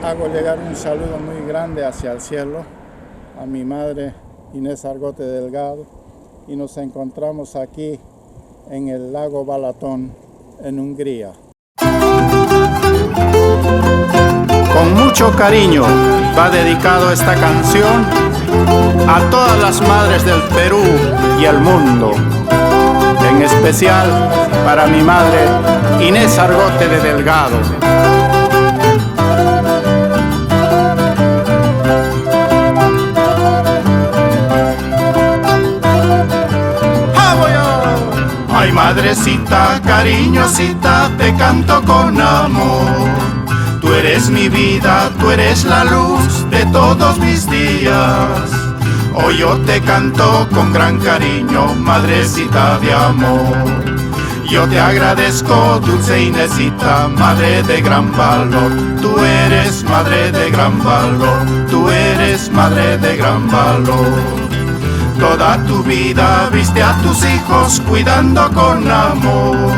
Hago llegar un saludo muy grande hacia el cielo a mi madre Inés Argote Delgado, y nos encontramos aquí en el lago Balatón, en Hungría. Con mucho cariño va dedicado esta canción a todas las madres del Perú y el mundo, en especial para mi madre Inés Argote de Delgado. Ay, madrecita, cariñosita, te canto con amor. Tú eres mi vida, tú eres la luz de todos mis días. Hoy yo te canto con gran cariño, madrecita de amor. Yo te agradezco, dulce Inésita, madre de gran valor. Tú eres madre de gran valor, tú eres madre de gran valor. Toda tu vida viste a tus hijos cuidando con amor.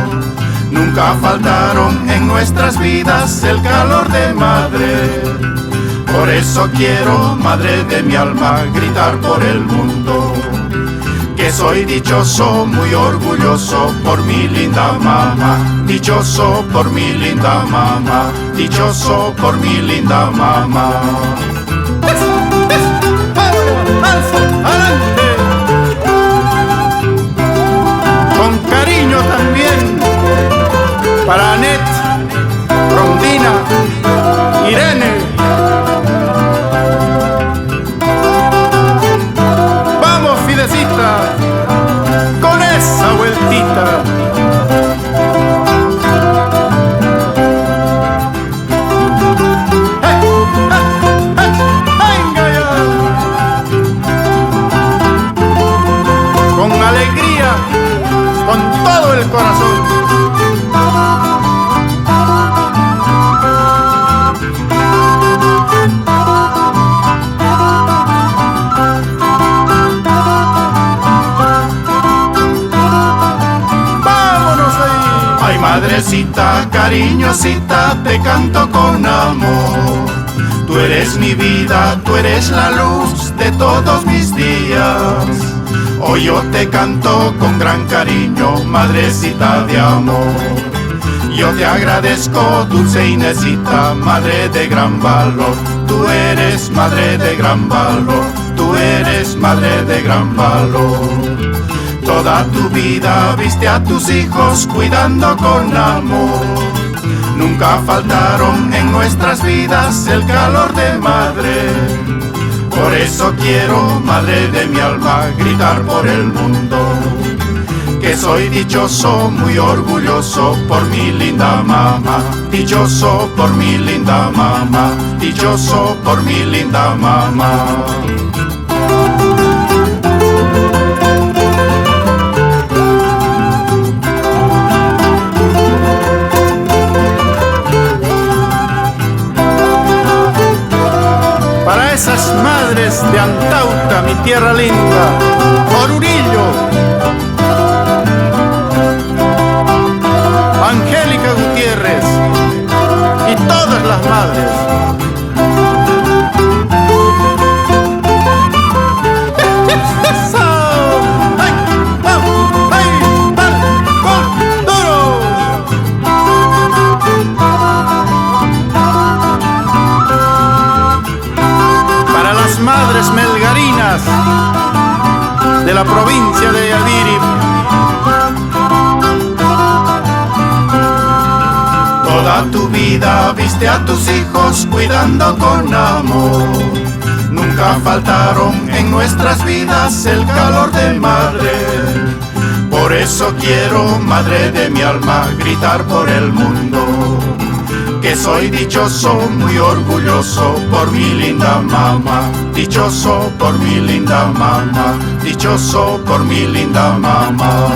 Nunca faltaron en nuestras vidas el calor de madre. Por eso quiero, madre de mi alma, gritar por el mundo que soy dichoso, muy orgulloso por mi linda mamá. Dichoso por mi linda mamá, dichoso por mi linda mamá. También para Anet, Rondina, Irene. Vamos, Fidecita, con esa vueltita. Venga ya. Con alegría, con todo el corazón. Vámonos ahí. Ay, madrecita, cariñosita, te canto con amor. Tú eres mi vida, tú eres la luz de todos mis días. Hoy yo te canto con gran cariño, madrecita de amor. Yo te agradezco, dulce Inésita, madre de gran valor. Tú eres madre de gran valor, tú eres madre de gran valor. Toda tu vida viste a tus hijos cuidando con amor. Nunca faltaron en nuestras vidas el calor de madre. Por eso quiero, madre de mi alma, gritar por el mundo que soy dichoso, muy orgulloso por mi linda mamá. Dichoso por mi linda mamá, dichoso por mi linda mamá. Para esas madres de Antauta, mi tierra linda, Orurillo, Angélica Gutiérrez y todas las madres. Madres melgarinas de la provincia de Adiri. Toda tu vida viste a tus hijos cuidando con amor. Nunca faltaron en nuestras vidas el calor de madre. Por eso quiero, madre de mi alma, gritar por el mundo que soy dichoso, muy orgulloso por mi linda mamá. Dichoso por mi linda mamá, dichoso por mi linda mamá.